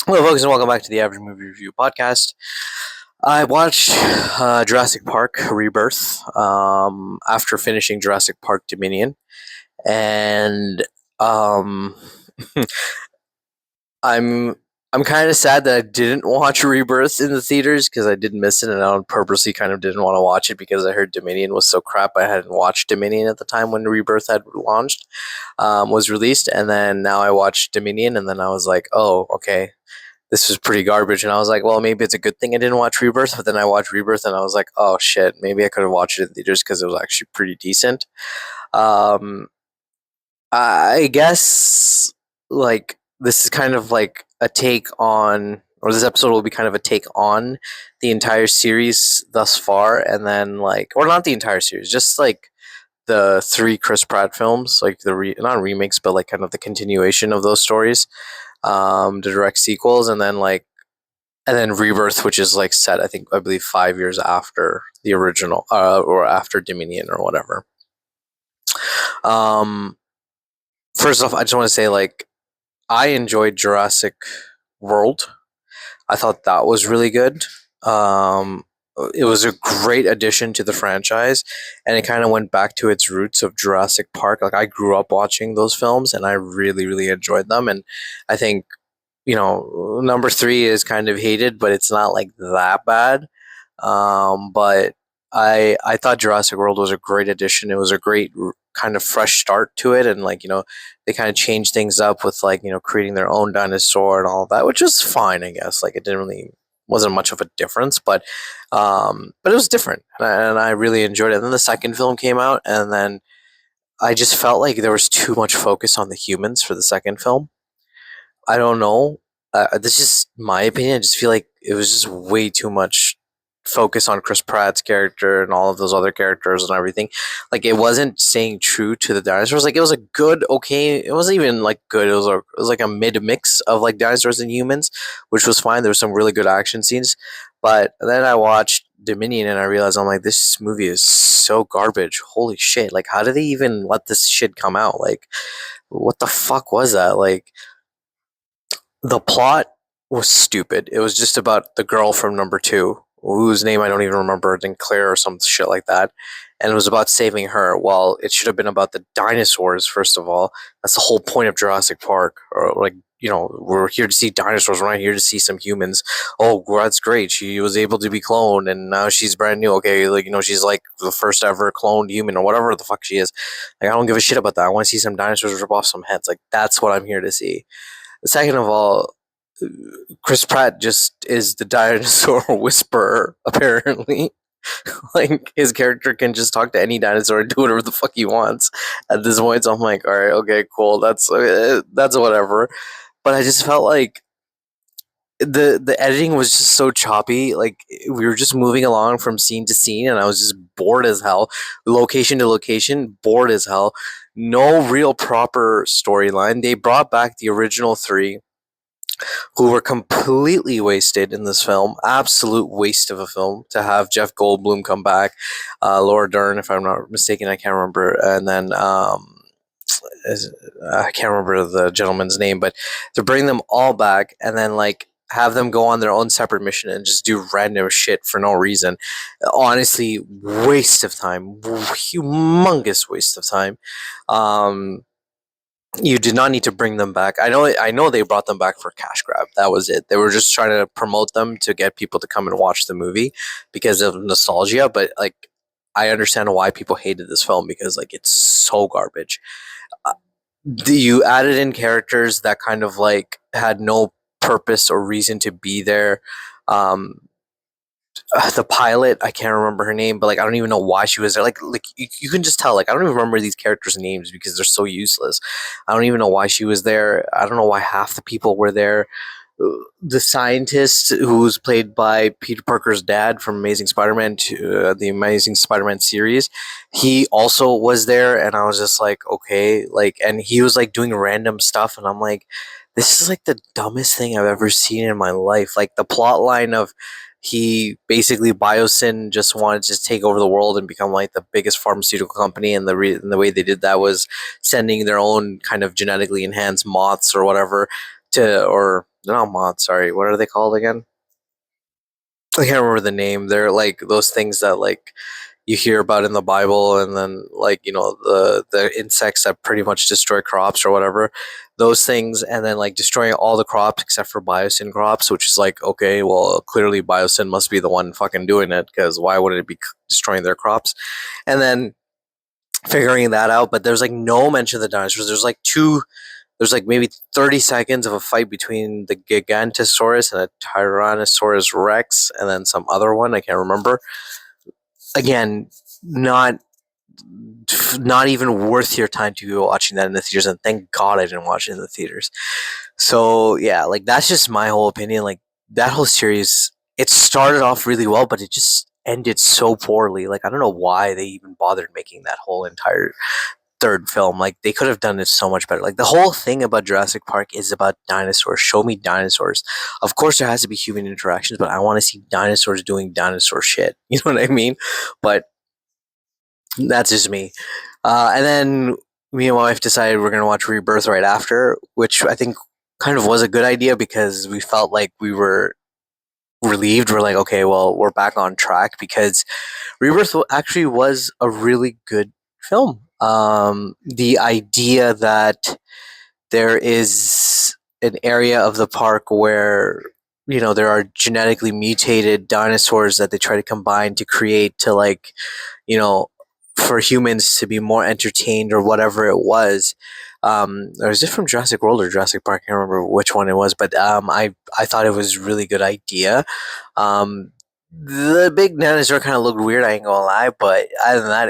Hello, folks, and welcome back to the Average Movie Review Podcast. I watched Jurassic Park Rebirth after finishing Jurassic Park Dominion, and um, I'm I'm kind of sad that I didn't watch Rebirth in the theaters because I did miss it, and I purposely kind of didn't want to watch it because I heard Dominion was so crap. I hadn't watched Dominion at the time when Rebirth had launched, was released, and then now I watched Dominion, and then I was like, oh, okay, this was pretty garbage. And I was like, well, maybe it's a good thing I didn't watch Rebirth. But then I watched Rebirth and I was like, oh shit, maybe I could have watched it in theaters because it was actually pretty decent. Um, I guess like this is kind of like a take on, or this episode will be kind of a take on the entire series thus far, and then like, or not the entire series, just like the three Chris Pratt films, like not remakes, but like kind of the continuation of those stories, the direct sequels, and then Rebirth, which is like set, I believe 5 years after the original, or after Dominion or whatever. Um, First off, I just want to say like I enjoyed Jurassic World. I thought that was really good. Um, it was a great addition to the franchise, and it kind of went back to its roots of Jurassic Park. Like I grew up watching those films, and I really, really enjoyed them. And I think number three is kind of hated, but it's not like that bad. But I thought Jurassic World was a great addition. It was a great kind of fresh start to it, and like they kind of changed things up with like creating their own dinosaur and all of that, which is fine, I guess. Like it didn't really wasn't much of a difference, but it was different, and I really enjoyed it. And then the second film came out, and then I just felt like there was too much focus on the humans for the second film. I don't know. This is my opinion. I just feel like it was just way too much focus on Chris Pratt's character and all of those other characters and everything. Like it wasn't staying true to the dinosaurs. Like it was a good, okay. It wasn't even like good. It was like a mid mix of like dinosaurs and humans, which was fine. There were some really good action scenes, but then I watched Dominion and I realized I'm like, this movie is so garbage. Holy shit! Like, how did they even let this shit come out? Like, what the fuck was that? Like the plot was stupid. It was just about the girl from number two, whose name I don't even remember, I think Claire or some shit like that. And it was about saving her. Well, it should have been about the dinosaurs, first of all. That's the whole point of Jurassic Park. Or like, we're here to see dinosaurs. We're not here to see some humans. Oh, well, that's great. She was able to be cloned and now she's brand new. Okay, like, she's like the first ever cloned human or whatever the fuck she is. Like, I don't give a shit about that. I want to see some dinosaurs rip off some heads. Like, that's what I'm here to see. Second of all, Chris Pratt just is the dinosaur whisperer, apparently. Like, his character can just talk to any dinosaur and do whatever the fuck he wants at this point. So I'm like, all right, okay, cool. That's whatever. But I just felt like the editing was just so choppy. Like we were just moving along from scene to scene, and I was just bored as hell. Location to location, bored as hell. No real proper storyline. They brought back the original three, who were completely wasted in this film. Absolute waste of a film to have Jeff Goldblum come back, Laura Dern, if I'm not mistaken, I can't remember, and then I can't remember the gentleman's name, but to bring them all back and then like have them go on their own separate mission and just do random shit for no reason. Honestly, waste of time, humongous waste of time. Um, you did not need to bring them back. I know they brought them back for cash grab. That was it. They were just trying to promote them to get people to come and watch the movie because of nostalgia, but like I understand why people hated this film because like it's so garbage. Uh, you added in characters that kind of like had no purpose or reason to be there. Um, the pilot, I can't remember her name, but like I don't even know why she was there. Like you can just tell. Like I don't even remember these characters' names because they're so useless. I don't even know why she was there. I don't know why half the people were there. The scientist who's played by Peter Parker's dad from Amazing Spider-Man to the Amazing Spider-Man series, he also was there, and I was just like, okay, like, and he was like doing random stuff, and I'm like, this is like the dumbest thing I've ever seen in my life. Like the plot line of he basically Biosyn just wanted to just take over the world and become like the biggest pharmaceutical company, and and the way they did that was sending their own kind of genetically enhanced moths or whatever to, or they're not moths. Sorry, what are they called again? I can't remember the name. They're like those things that like you hear about in the Bible, and then like the insects that pretty much destroy crops or whatever, those things, and then like destroying all the crops except for biosyn crops, which is like okay, well clearly biosyn must be the one fucking doing it because why would it be destroying their crops? And then figuring that out, but there's like no mention of the dinosaurs. There's like two. There's like maybe 30 seconds of a fight between the Gigantosaurus and a Tyrannosaurus Rex, and then some other one I can't remember. Again, not not even worth your time to be watching that in the theaters, and thank God I didn't watch it in the theaters. So yeah, like that's just my whole opinion. Like that whole series, it started off really well, but it just ended so poorly. Like I don't know why they even bothered making that whole entire third film. Like they could have done it so much better. Like the whole thing about Jurassic Park is about dinosaurs. Show me dinosaurs. Of course there has to be human interactions, but I want to see dinosaurs doing dinosaur shit. You know what I mean? But that's just me. And then me and my wife decided we're gonna watch Rebirth right after, which I think kind of was a good idea because we felt like we were relieved. We're like, okay, well, we're back on track because Rebirth actually was a really good film. The idea that there is an area of the park where there are genetically mutated dinosaurs that they try to combine to create to like you know for humans to be more entertained or whatever it was. Or is it from Jurassic World or Jurassic Park? I can't remember which one it was, but I thought it was a really good idea. The big dinosaur kind of looked weird, I ain't gonna lie, but other than that,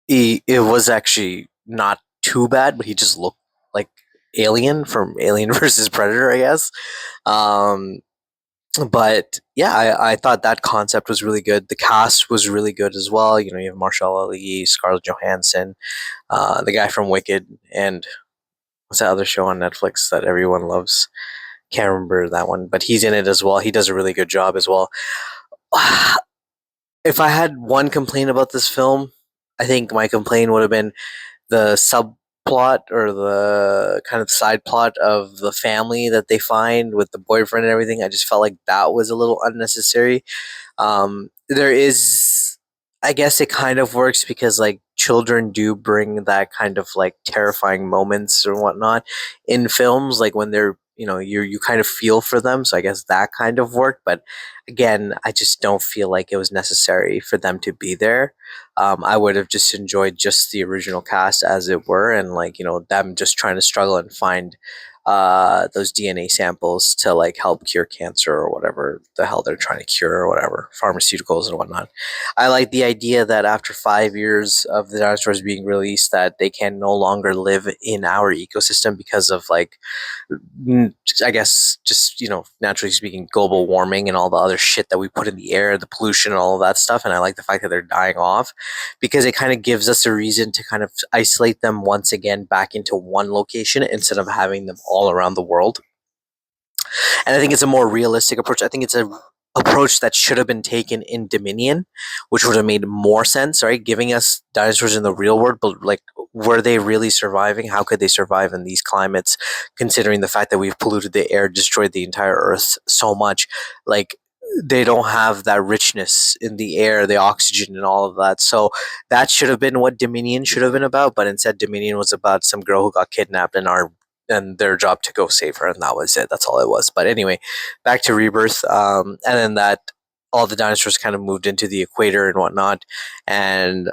it was actually not too bad, but he just looked like Alien from Alien versus Predator, I guess. Um, but yeah, I thought that concept was really good. The cast was really good as well. You have Marshall Ali, Scarlett Johansson, the guy from Wicked, and what's that other show on Netflix that everyone loves? Can't remember that one, but he's in it as well. He does a really good job as well. If I had one complaint about this film, I think my complaint would have been the subplot or the kind of side plot of the family that they find with the boyfriend and everything. I just felt like that was a little unnecessary. There is, I guess it kind of works because like children do bring that kind of like terrifying moments or whatnot in films, like when they're you kind of feel for them. So I guess that kind of worked, but again, I just don't feel like it was necessary for them to be there. I would have just enjoyed just the original cast as it were, and like them just trying to struggle and find those DNA samples to like help cure cancer or whatever the hell they're trying to cure or whatever, pharmaceuticals and whatnot. I like the idea that after 5 years of the dinosaurs being released, that they can no longer live in our ecosystem because of like, I guess just naturally speaking, global warming and all the other shit that we put in the air, the pollution and all of that stuff. And I like the fact that they're dying off because it kind of gives us a reason to kind of isolate them once again back into one location instead of having them all around the world. And I think it's a more realistic approach. I think it's a approach that should have been taken in Dominion, which would have made more sense, right? Giving us dinosaurs in the real world, but like, were they really surviving? How could they survive in these climates, considering the fact that we've polluted the air, destroyed the entire Earth so much? Like, they don't have that richness in the air, the oxygen, and all of that. So that should have been what Dominion should have been about, but instead, Dominion was about some girl who got kidnapped and their job to go save her, and that was it. That's all it was. But anyway, back to Rebirth, and then that all the dinosaurs kind of moved into the equator and whatnot, and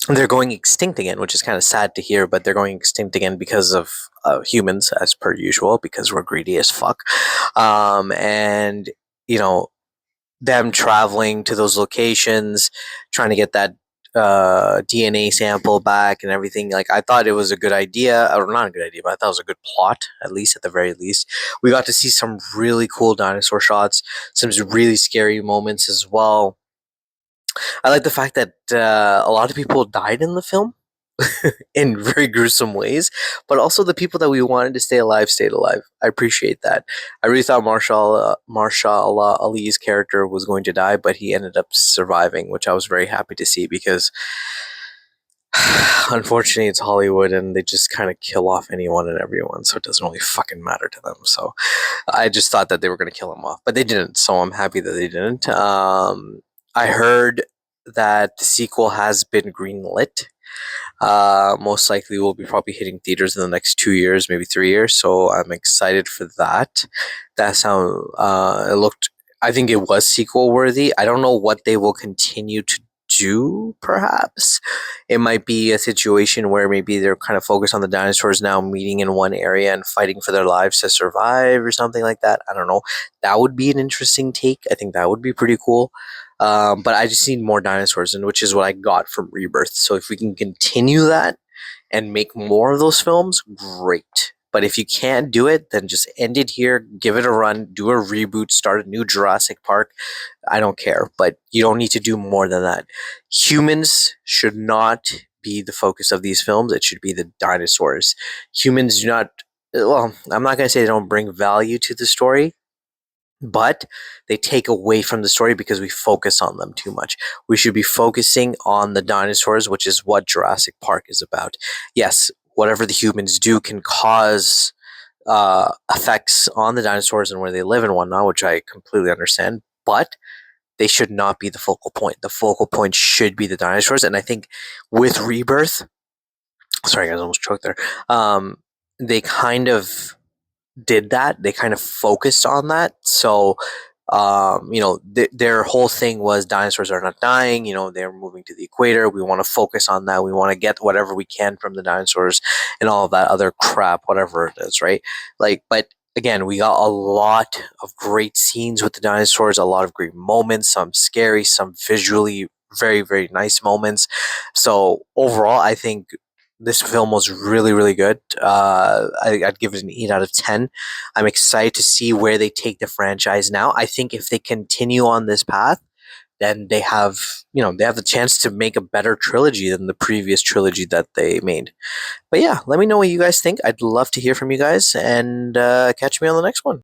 they're going extinct again, which is kind of sad to hear. But they're going extinct again because of humans, as per usual, because we're greedy as fuck, and you know them traveling to those locations, trying to get that DNA sample back and everything. Like I thought it was a good idea, or not a good idea, but I thought it was a good plot, at least at the very least. We got to see some really cool dinosaur shots, some really scary moments as well. I like the fact that a lot of people died in the film in very gruesome ways, but also the people that we wanted to stay alive stayed alive. I appreciate that. I really thought Marshall Ali's character was going to die, but he ended up surviving, which I was very happy to see because Unfortunately, it's Hollywood, and they just kind of kill off anyone and everyone, so it doesn't really fucking matter to them. So I just thought that they were going to kill him off, but they didn't. So I'm happy that they didn't. I heard that the sequel has been greenlit. Most likely will be probably hitting theaters in the next 2 years, maybe 3 years. So I'm excited for that. That's how it looked. I think it was sequel worthy. I don't know what they will continue to do, perhaps. It might be a situation where maybe they're kind of focused on the dinosaurs now meeting in one area and fighting for their lives to survive or something like that. I don't know. That would be an interesting take. I think that would be pretty cool. But I just need more dinosaurs, and which is what I got from Rebirth. So if we can continue that and make more of those films, great. But if you can't do it, then just end it here, give it a run, do a reboot, start a new Jurassic Park. I don't care, but you don't need to do more than that. Humans should not be the focus of these films. It should be the dinosaurs. Humans do not, well, I'm not going to say they don't bring value to the story, but they take away from the story because we focus on them too much. We should be focusing on the dinosaurs, which is what Jurassic Park is about. Yes, whatever the humans do can cause effects on the dinosaurs and where they live and whatnot, which I completely understand, but they should not be the focal point. The focal point should be the dinosaurs. And I think with Rebirth, sorry guys, I almost choked there. They kind of did that. They kind of focused on that. So, their whole thing was dinosaurs are not dying. They're moving to the equator. We want to focus on that. We want to get whatever we can from the dinosaurs and all of that other crap, whatever it is, right? But again, we got a lot of great scenes with the dinosaurs, a lot of great moments, some scary, some visually very, very nice moments. So overall, I think this film was really, really good. I'd give it an 8 out of 10. I'm excited to see where they take the franchise now. I think if they continue on this path, then they have the chance to make a better trilogy than the previous trilogy that they made. But yeah, let me know what you guys think. I'd love to hear from you guys, and catch me on the next one.